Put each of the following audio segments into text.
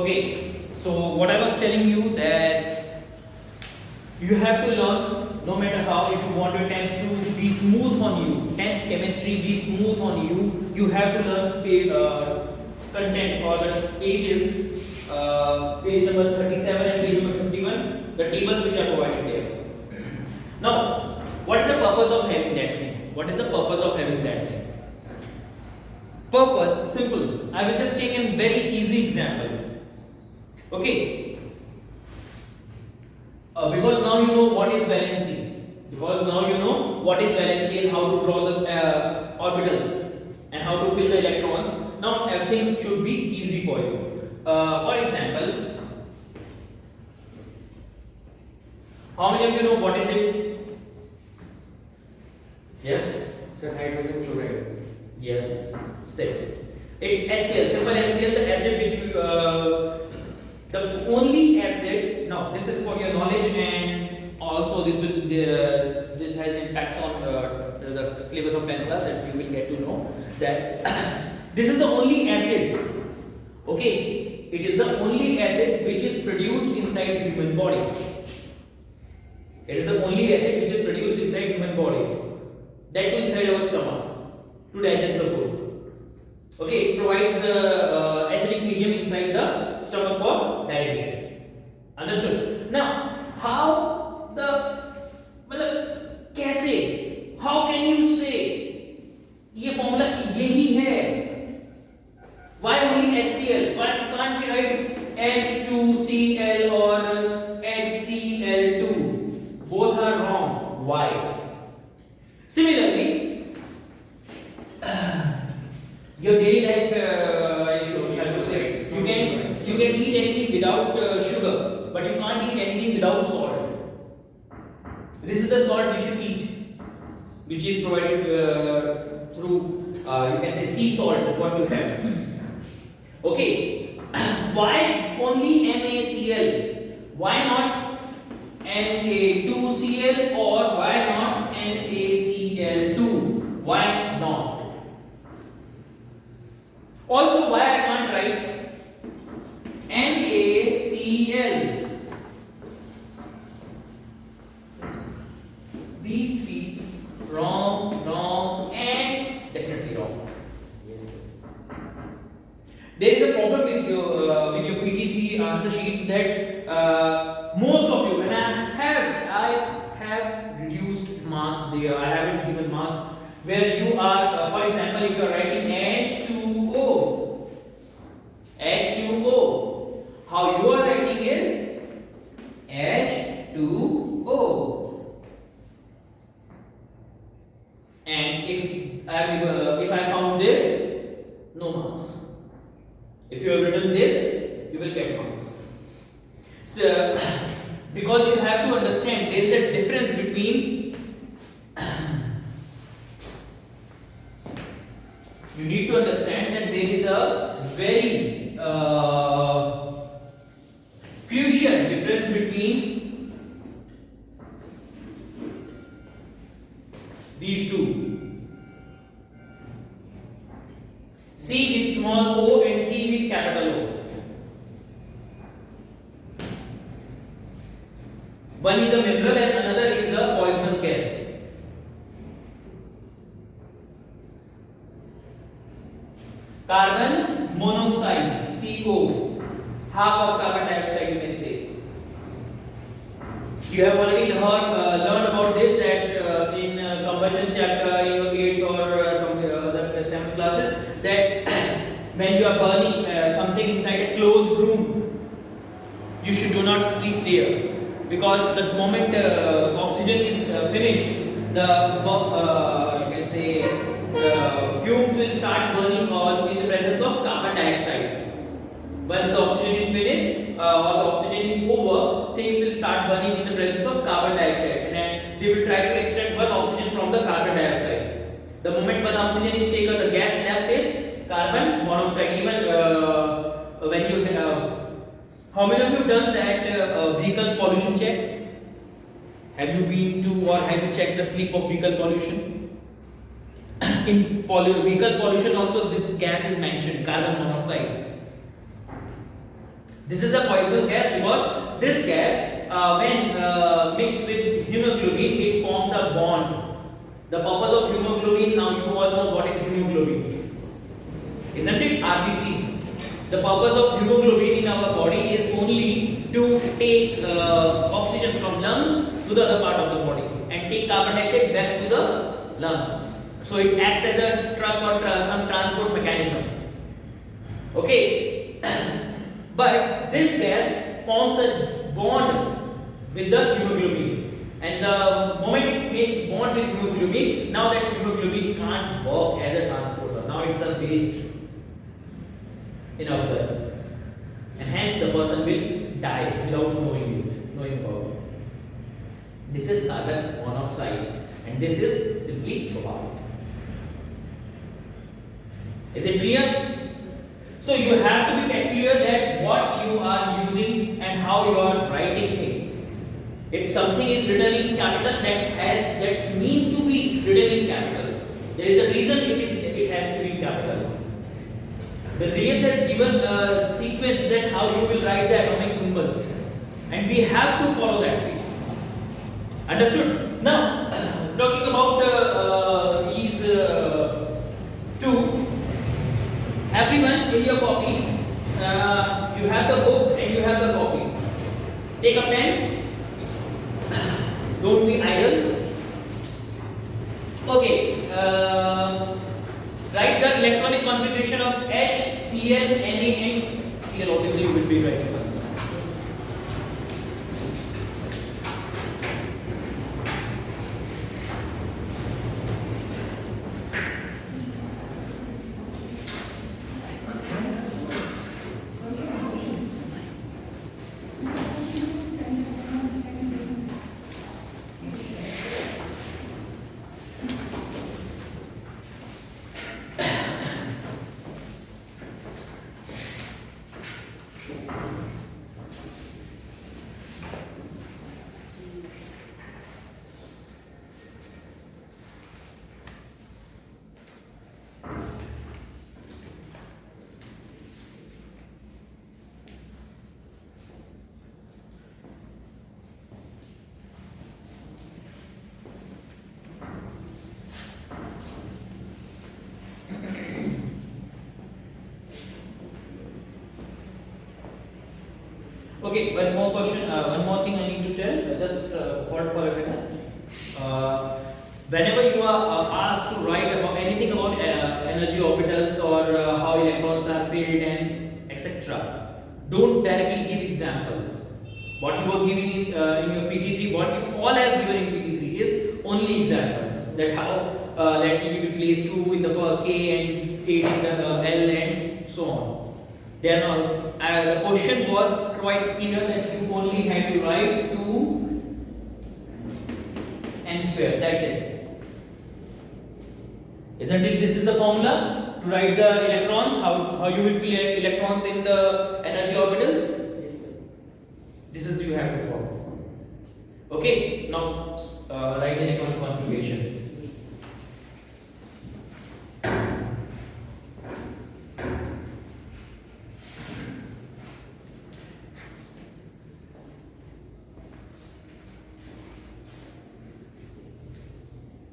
Okay, so what I was telling you that you have to learn no matter how. If you want your test to be smooth on you, 10th chemistry be smooth on you, you have to learn content or the pages, page number 37 and page number 51, the tables which are provided there. Now, what is the purpose of having that thing? What is the purpose of having that thing? Purpose, simple. I will just take a very easy example. Okay. Because now you know what is valency. Because now you know what is valency and how to draw the orbitals and how to fill the electrons. Now things should be easy for you. For example, how many of you know what is it? Yes? Sir, hydrogen chloride. Yes. Say. It's HCl, simple HCl, the acid which you, the only acid. Now this is for your knowledge, and also this will this has impacts on the syllabus of 10th class, that you will get to know that this is the only acid. Okay, it is the only acid which is produced inside the human body. It is the only acid which is produced inside human body. That too inside our stomach to digest the food. Okay, it provides the acidic medium inside the stomach for digestion. Understood? Now, how कैसे? How can you say ये formula यही है? Why only HCl? Why can't we write H2Cl or HCl2? Both are wrong. Why? Similarly, your daily life, I would say, you can eat anything without sugar, but you can't eat anything without salt. This is the salt which you eat, which is provided through, you can say, sea salt, what you have. Okay, why only NaCl? Why not Na2Cl, or why not NaCl2? Why not? Also, why I can't write NaCl? These three wrong, wrong, and definitely wrong. There is a problem with your PT3 answer sheets that most of you, and I have reduced marks there. I haven't given marks where you are, for example, if you are writing H2O, how you are writing is H2O. And if I found this, no marks. If you have written this, you will get marks. So, because you have to understand, there is a difference between. You need to understand that there is a very crucial difference between these two. C with small o and C with capital O. One is a mineral and another is a poisonous gas. Carbon monoxide, CO, half of carbon dioxide, you can say. You have already learned about this, that in combustion chapter in your 8th or some other 7th classes, that when you are burning something inside a closed room, you should do not sleep there, because the moment oxygen is finished, the you can say fumes will start burning on in the presence of carbon dioxide. Once the oxygen is finished or the oxygen is over, things will start burning in the presence of carbon dioxide, and then they will try to extract one oxygen from the carbon dioxide. The moment one oxygen is taken, the gas left is carbon monoxide. Even when you how many of you done that vehicle pollution check? Have you been to or have you checked the sleep of vehicle pollution? In vehicle pollution also this gas is mentioned, carbon monoxide. This is a poisonous gas because this gas, when mixed with hemoglobin, it forms a bond. The purpose of hemoglobin, now you all know what is hemoglobin, isn't it? RBC. The purpose of hemoglobin in our body is only to take oxygen from lungs to the other part of the body and take carbon dioxide back to the lungs. So it acts as a truck or some transport mechanism. Okay. But this gas forms a bond with the hemoglobin, and the moment it makes bond with hemoglobin, now that hemoglobin can't work as a transporter. Now it's a waste in our blood, and hence the person will die without knowing about it. This is carbon monoxide, and this is simply cobalt. Is it clear? So you have to be clear that what you are using and how you are writing things. If something is written in capital, that mean to be written in capital. There is a reason it has to be in capital. The CS has given a sequence that how you will write the atomic symbols, and we have to follow that way. Understood? Now, talking about these two. Everyone in your copy, you have the book and you have the copy. Take a pen. Don't be idols. Okay. Write the electronic configuration of H, Cl, Na, and Cl. Obviously, you will be writing once. Okay, one more question, one more thing I need to tell, just hold for a minute. Whenever you are asked to write about anything about energy orbitals or how electrons are filled and etc., don't directly give examples. What you are giving in your PT3, what you all have given in PT3 is only examples. That how that you will place 2 in the K and 8 in the L and so on. Then the question was quite clear that you only have to write 2 n square. That's it. Isn't it? This is the formula to write the electrons. How you will fill electrons in the energy orbitals. Yes, sir. This is you have to follow. Okay. Now write the electron configuration.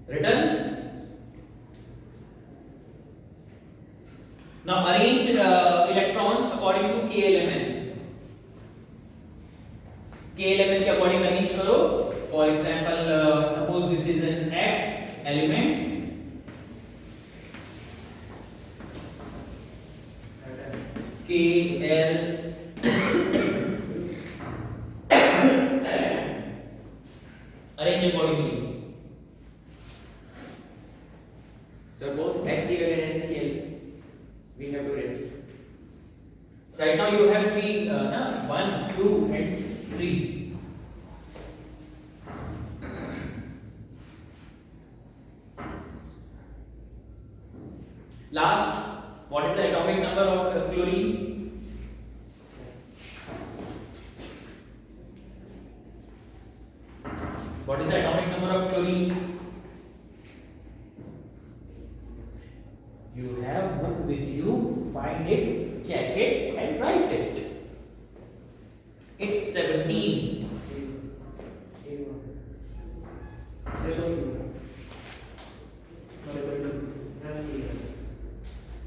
Written. Now arrange electrons according to k element. K element के according arrange करो. For example, suppose this is an X element. K L. Arrange accordingly. So both HCl and NaCl we have to arrange. Right now you have 3, 1, 2 and 3. Last, what is the atomic number of chlorine? What is the atomic number of chlorine? You have book with you, find it, check it and write it. It's 17.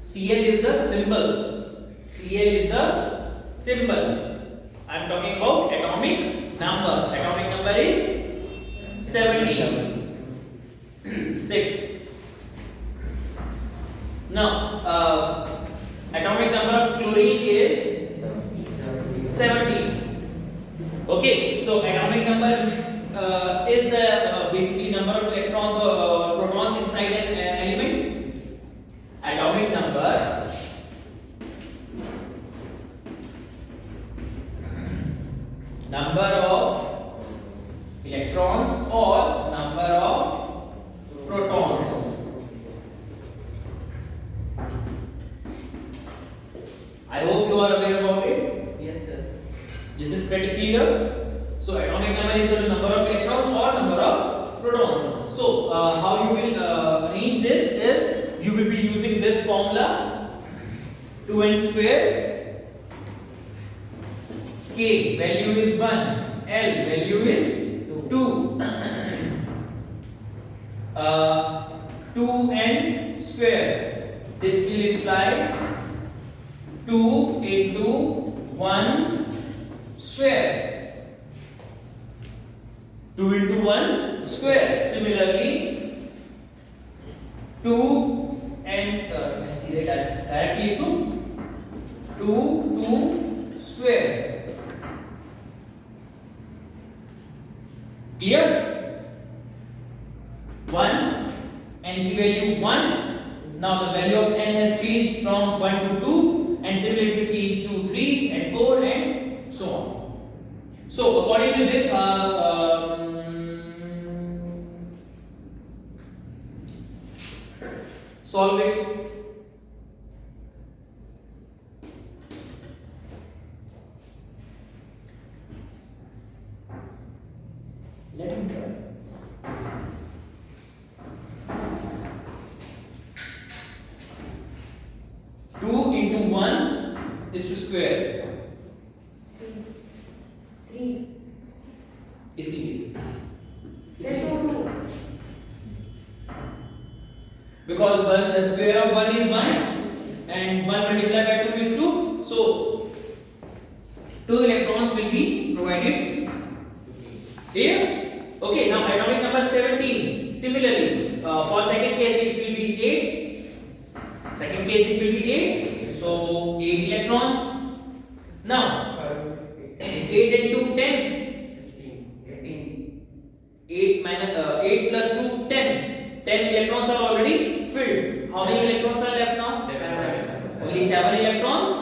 Cl is the symbol. Cl is the symbol. I am talking about atomic number. Atomic number is 17. 6. Now, atomic number of chlorine is 17. Okay, so atomic number is the basically number of electrons or protons inside an element. Atomic number of electrons or number of protons. I hope you are aware about it. Yes, sir. This is pretty clear. So atomic number is the number of electrons or number of protons. So how you will arrange this is you will be using this formula 2n square. K value is 1, L value is 2. 2n square. This will implies 2 into 1 square. 2 into 1 square. Similarly, 2 and see that directly to 2 square. Clear? 1 and the value 1. Now the value of n has changed from 1 to 2, and similarly it will change to 3 and 4 and so on. So according to this, solve it. Let him try. Two into 1 is to square. 3. Easily. Because the square of 1 is 1 and 1 multiplied by 2 is 2. So 2 electrons will be provided here. Okay, now atomic number 17. Similarly, for second case it will be 8. Second case it will be 8. So 8 electrons. Now 8 and 2 10. 8 minus 8 plus 2 10. 10 electrons are already filled. How many electrons are left now? 7. Only 7 electrons.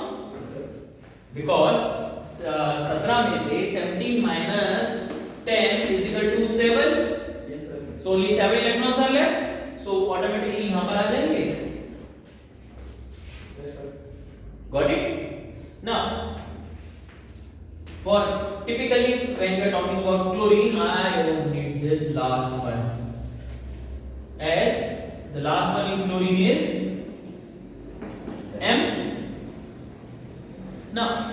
Because 17 में से 17 minus 10 is equal to 7. Yes, sir. So only 7 electrons are left. So automatically यहाँ पर आ जाएंगे. Got it? Now, for typically when we are talking about chlorine, I don't need this last one. As the last one in chlorine is M. Now,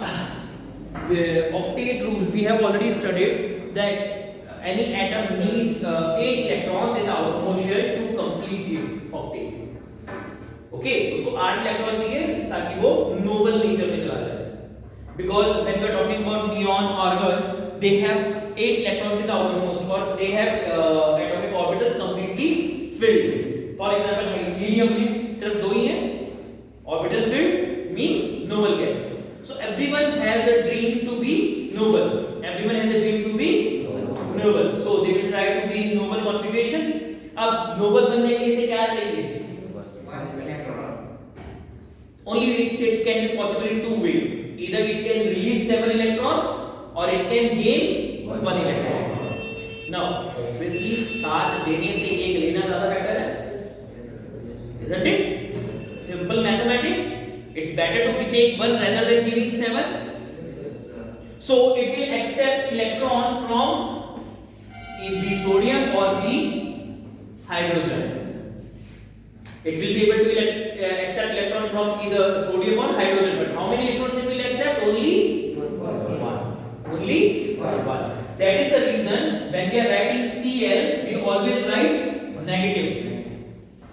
the octet rule we have already studied that any atom needs 8 electrons in the outermost shell to complete the octet. Okay, उसको 8 electron चाहिए ताकि वो Nobel nature में चला जाए. Because when we are talking about neon, argon, they have 8 electrons in the outermost, or they have atomic orbitals completely filled. For example, helium में सिर्फ 2 ही हैं. Orbital filled means noble gas. So everyone has a dream to be noble. Everyone has a dream to be noble. So they will try to be in noble configuration. अब noble बनने के लिए से क्या चाहिए? Only it can be possible in 2 ways. Either it can release 7 electron or it can gain 1 electron. Now, obviously 7 देने से 1 लेना ज़्यादा better है, isn't it? Simple mathematics. It's better to take 1 rather than giving 7. So it will accept electron from the sodium or the hydrogen. It will be able to accept electron from either sodium or hydrogen. But how many electrons it will accept? Only 1. Only only one. That is the reason when we are writing Cl, we always write negative.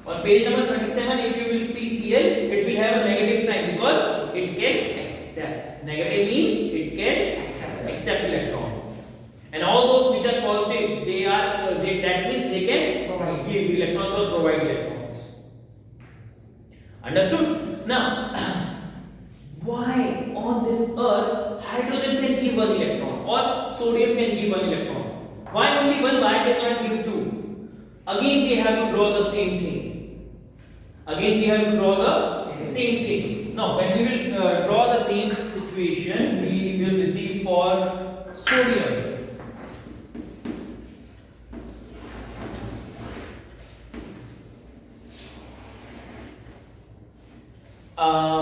On page number 37, if you will see Cl, it will have a negative sign because it can accept. Negative means it can accept electron. And all those which are positive, that means they can give electrons or provide electrons. Understood? Now, why on this earth hydrogen can give one electron or sodium can give one electron? Why only one? Why they can't give two? Again, we have to draw the same thing. Again, we have to draw the same thing. Now, when we will draw the same situation, we will receive for sodium.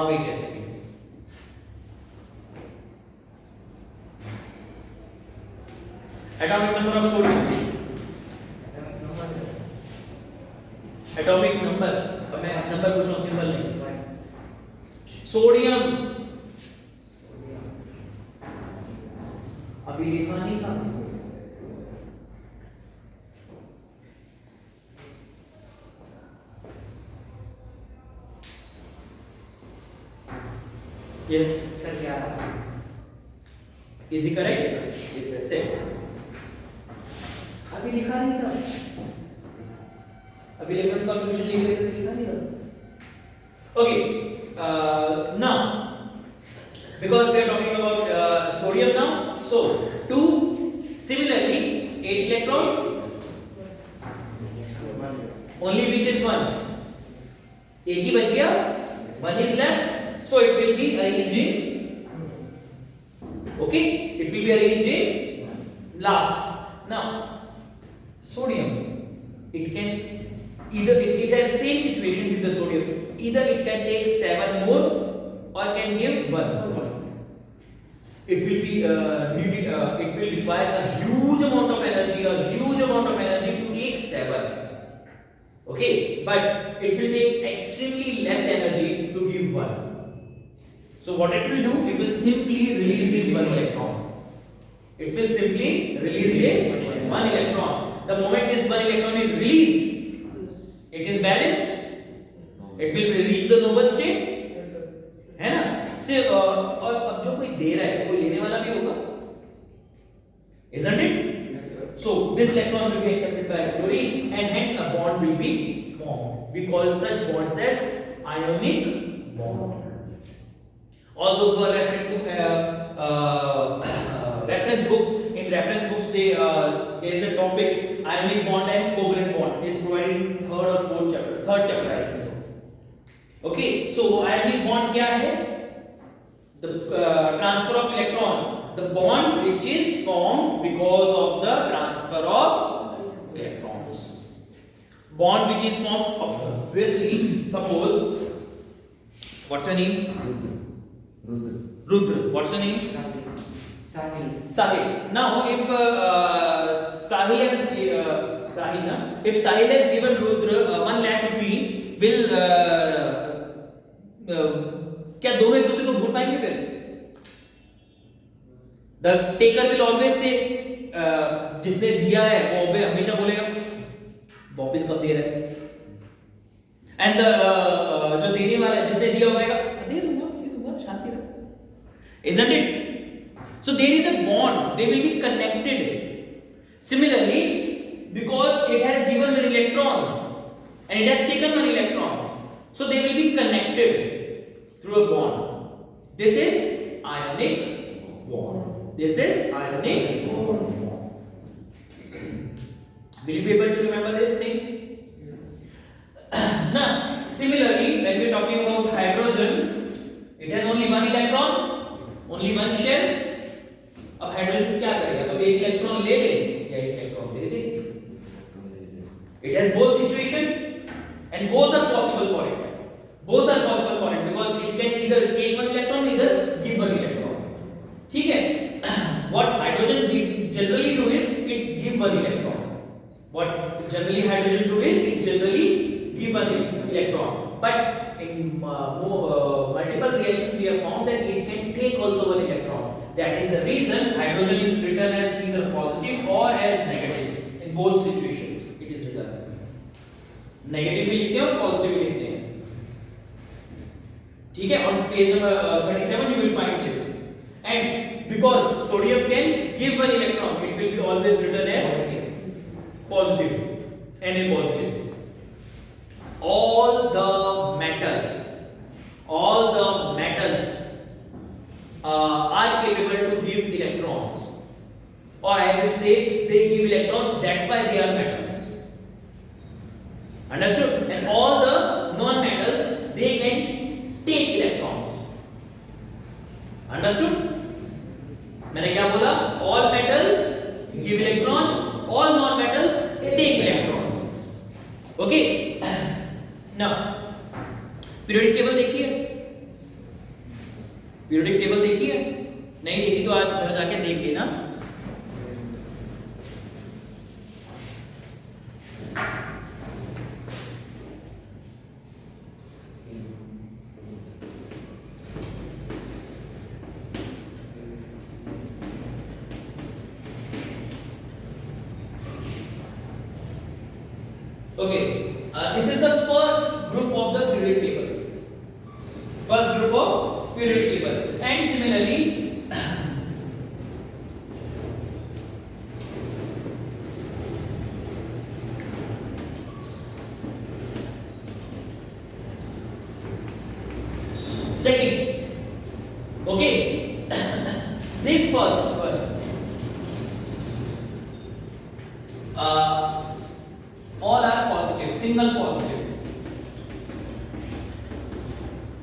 Wait a second. Atomic number of sodium. Atomic number. अब मैं number पूछ रहा हूँ, symbol नहीं. Sodium. अभी लिखा नहीं था. Yes. Sir, 11. Is he correct? Yes, sir. Say. अभी लिखा नहीं था. अभी इलेक्ट्रॉन कॉन्फ़िगरेशन लिखा नहीं था. Okay. Now, because we are talking about sodium now, so 2 similarly 8 electrons. Only which is 1. एक ही बच गया. 1 is left. So it will be arranged in, okay, it will be arranged in last. Now, sodium, it can either it has same situation with the sodium. Either it can take 7 more or can give 1 more. It will be it will require a huge amount of energy to take 7. Okay, but it will take extremely less energy to give 1. So what it will do? It will simply release this 1 electron. It will simply release this 1 electron. The moment this 1 electron is released, it is balanced. It will reach the noble state. है ना? से और अब जो कोई दे रहा है, कोई लेने वाला भी होगा. Isn't it? So this electron will be accepted by chlorine, and hence a bond will be formed. We call such bonds as ionic bond. All those who are referring to reference books, in reference books there is a topic ionic bond and covalent bond is provided in third chapter I think so. Okay, so ionic bond क्या है? The transfer of electron, the bond which is formed because of the transfer of electrons. Bond which is formed, obviously, suppose, what's your name? Rudra. What's your name? Sahil. Sahil. Now, if Sahil has if Sahil has given Rudra 1 lakh rupee, will क्या दोनों एक दूसरे को भूल पाएंगे फिर? The taker will always say, जिसने दिया है वो हमेशा बोलेगा वापस कब दे रहा है, and जो देने वाला है जिसने दिया होगा दे दूंगा शांति रहो. Isn't it? So there is a bond, they will be connected. Similarly, because it has given an electron and it has taken one electron, so they will be connected through a bond. This is ionic bond. This is ionic bond. Will you be able to remember this thing? Now, similarly, when we are talking about hydrogen, it has only one electron, only one shell. अब hydrogen क्या करेगा? तो एक electron ले ले या एक electron they they. It has both situation and both are possible for it. Both are possible for it because it can either take one electron, either give one electron. ठीक है? What hydrogen generally do is it give one electron. What generally hydrogen do is it generally give one electron. But in multiple reactions we have found that it can take also one electron. That is the reason hydrogen is written as either positive or as negative. In both situations it is written. Negative भी लिखते हैं और positive भी लिखते हैं. ठीक है. On page number 37 you will find this. And because sodium can give one electron, it will be always written as positive. Na positive. All the metals are capable to give electrons, or I will say they give electrons, that's why they are metals. Understood? And all the non-metals, they can take electrons. Understood? मैंने क्या बोला? All metals give electron, all non-metals take electrons. Okay? Now periodic table देखिए. periodic table देखिए. नहीं देखी तो आज घर जाके देख लेना. Okay, this is the first group of the periodic table. First group of periodic table, and similarly, second. Okay, this first one. All are positive, single positive.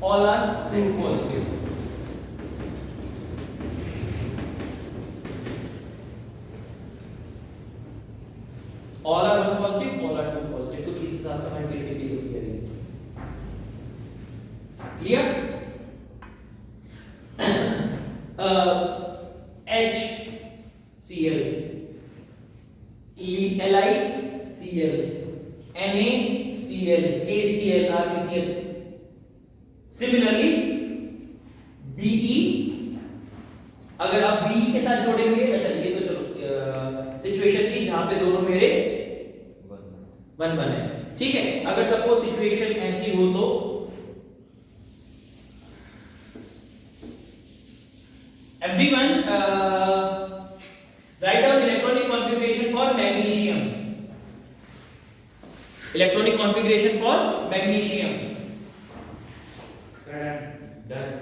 All are positive. All are one positive, all are two positive. तो इस हिसाब से हमारी periodic table करेंगे. Clear? HCl, LiCl, NaCl, KCl, RbCl. Similarly, Be, अगर आप Be के साथ जोड़ेंगे, अच्छा ये तो चलो सिचुएशन थी जहां पे दोनों मेरे वन वन है. ठीक है. अगर सपोज सिचुएशन ऐसी हो तो everyone write down electronic configuration for magnesium. Electronic configuration for magnesium. Done.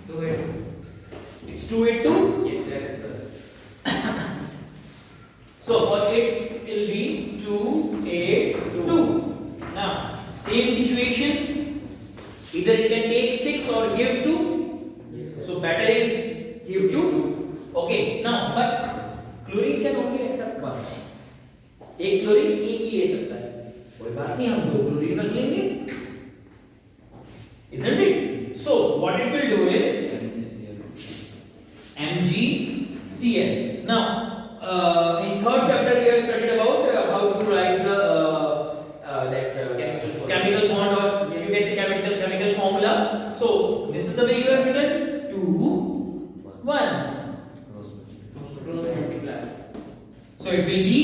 282. It's 282. Yes, sir. So for it will be 282. Now same situation. Either it can take 6 or give 2. Yes, sir. So better is give 2. Okay. Now but chlorine can only accept 1. एक chlorine एक ही ले सकता है. कोई बात नहीं, हम दो क्लोरीन रख लेंगे. Isn't it? So what it will do is MgCl. Now in third chapter we have studied about how to write the chemical bond, or you can say chemical formula. So this is the way you have written 2 1. So it will be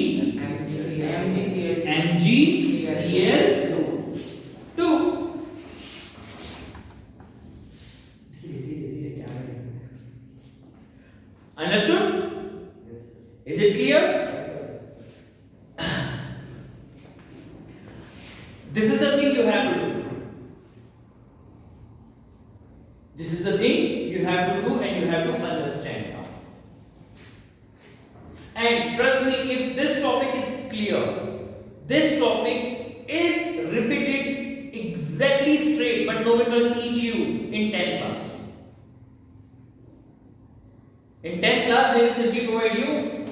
MgCl 2. Understood? Is it clear? This is the thing you have to do. This is the thing you have to do and you have to understand now. And trust me, if this topic is clear, this topic is repeated exactly straight, but no one will teach you in 10th class. In 10th class, they will simply provide you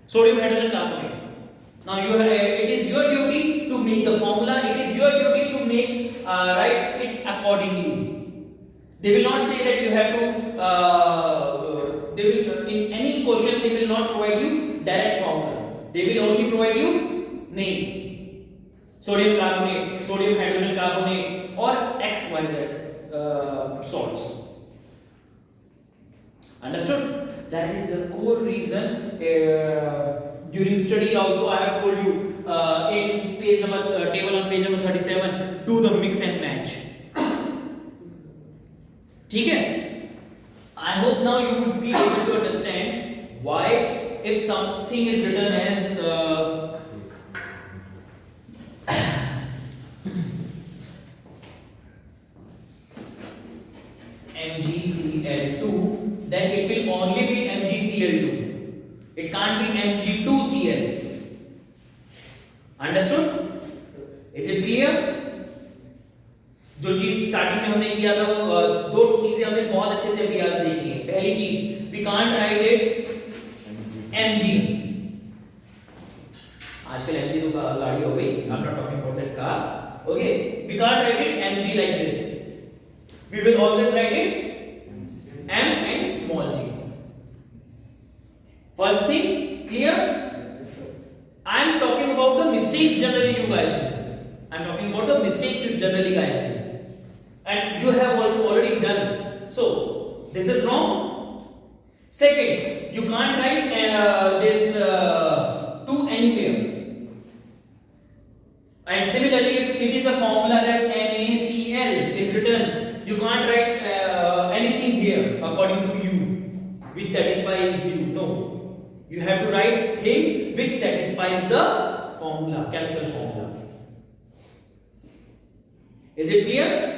sodium hydrogen carbonate. Now it is your duty to make the formula. It is your duty to make write it accordingly. They will not say that you have to. They will in any question they will not provide you direct formula. They will only provide you name, sodium carbonate, sodium hydrogen carbonate, or XYZ. salts. Understood? That is the core reason. During study also I have told you in page number table on page number 37, do the mix and match. ठीक है? I hope now you would be able to understand why if something is written as MgCl2, then it will only be MgCl2. It can't be Mg2Cl. Understood? Is it clear? जो चीज starting में हमने किया था वो दो चीजें हमने बहुत अच्छे से अभ्यास देखी है. पहली चीज, we can't write it Mg. आजकल Mg तो गाड़ी हो गई. I'm not talking about that car. Okay, we can't write it Mg like this. We will always write it M and small g. First thing, clear? I am talking about the mistakes generally you guys do. I am talking about the mistakes you generally guys do. And you have already done. So, this is wrong. Second, you can't write this to anywhere. And similarly, if it is a formula that NaCl is written, you can't write anything here according to you, which satisfies you. No. You have to write thing which satisfies the formula, chemical formula. Is it clear?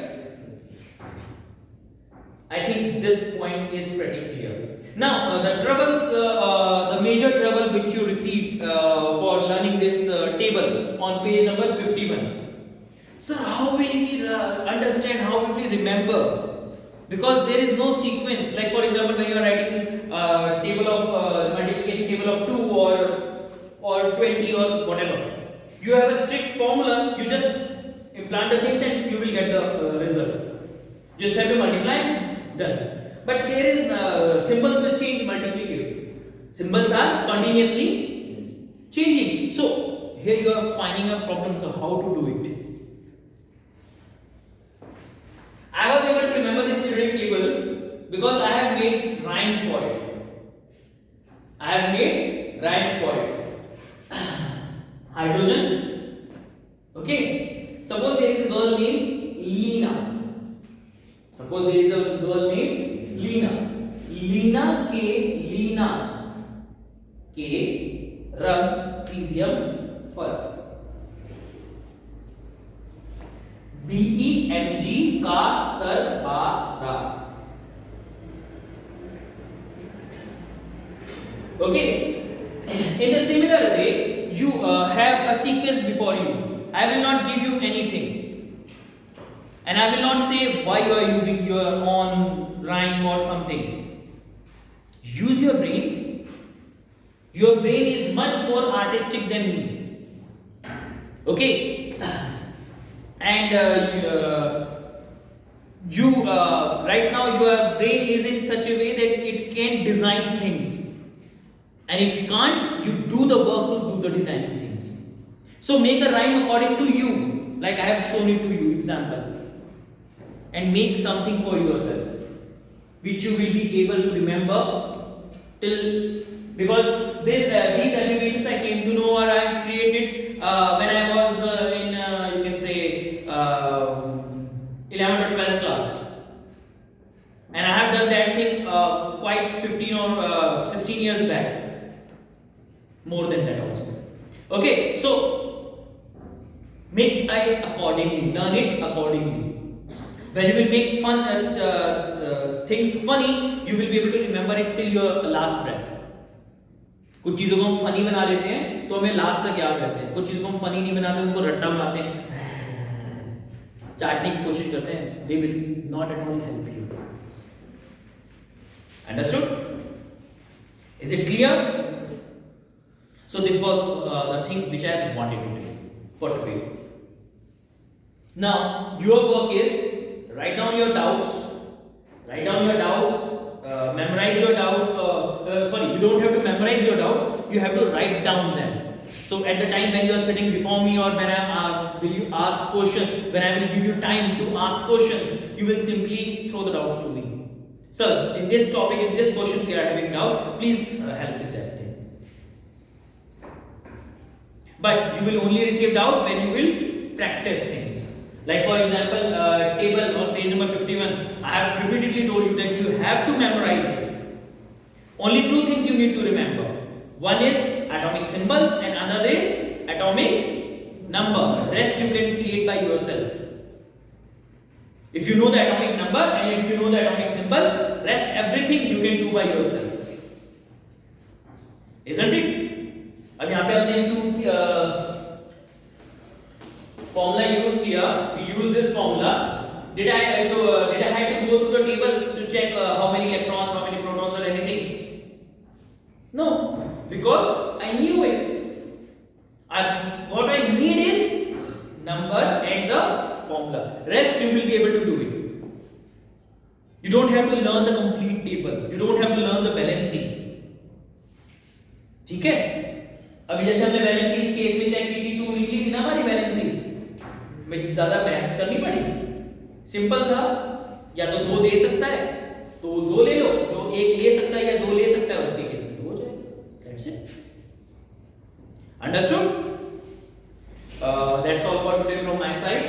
I think this point is pretty clear. Now, the troubles, the major trouble which you receive for learning this table on page number 51. Sir, how will we understand, how will we remember? Because there is no sequence. Like for example, when you are writing table of multiplication table of 2 or 20 or whatever, you have a strict formula. You just implant the things and you will get the result. Just have to multiply, done. But here is symbols will change multiplicative. Symbols are continuously changing. So here you are finding a problem. So how to do it? I was able to remember this periodic table because I have made rhymes for it. I have made rhymes for it. Hydrogen. Okay. Suppose there is a girl named Lena. Suppose there is a girl named Lena. Lena के रंग caesium फर. BEMG का sir बारा. Okay. In a similar way, you have a sequence before you. I will not give you anything, and I will not say why you are using your own rhyme or something. Use your brains. Your brain is much more artistic than me. Okay. And you right now your brain is in such a way that it can design things, and if you can't, you do the work to do the designing things. So make a rhyme according to you, like I have shown it to you example, and make something for yourself which you will be able to remember till, because these abbreviations I came to know or I created when I was in you can say 11th or 12th class, and I have done that thing quite 15 or 16 years back, more than that also. Okay, so make it accordingly, learn it accordingly. When you will make fun things funny, you will be able to remember it till your last breath. कुछ चीजों को हम funny बना लेते हैं तो हमें last तक याद रहते हैं. कुछ चीजों को हम फनी नहीं बनाते, उनको रट्टा मारते हैं, चाटने की कोशिश करते हैं. They will not at all help you. Understood? Is it clear? So this was the thing which I wanted to do for today. Now your work is write down your doubts. Memorize your doubts. Sorry, you don't have to memorize your doubts. You have to write down them. So at the time when you are sitting before me or when I am will you ask question, when I will give you time to ask questions, you will simply throw the doubts to me. Sir, in this topic, in this question, we are having doubt. Please help with that thing. But you will only receive doubt when you will practice things. Like for example, table on page number 51. I have repeatedly told you that you have to memorize it. Only two things you need to remember. One is atomic symbols and another is atomic number. Rest you can create by yourself. If you know the atomic number and if you know the atomic symbol, rest everything you can do by yourself. Isn't it? अब यहाँ पे हमने formula use किया. We use this formula. Did I have to go through the table to check how many electrons, how many protons, or anything? No, because I knew it. What I need is number and the formula. Rest you will be able to do it. You don't have to learn the complete table. You don't have to learn the balancing. ठीक है? अभी जैसे हमने balancing इस case में check की थी, 2 निकली थी ना हमारी बैलेंसिंग में, ज्यादा मेहनत करनी पड़ी, सिंपल था. या तो 2 दे सकता है तो 2 ले लो, जो 1 ले सकता है या 2 ले सकता है उसके केस में 2 हो जाएगा. That's it. Understood? That's all for today from my side.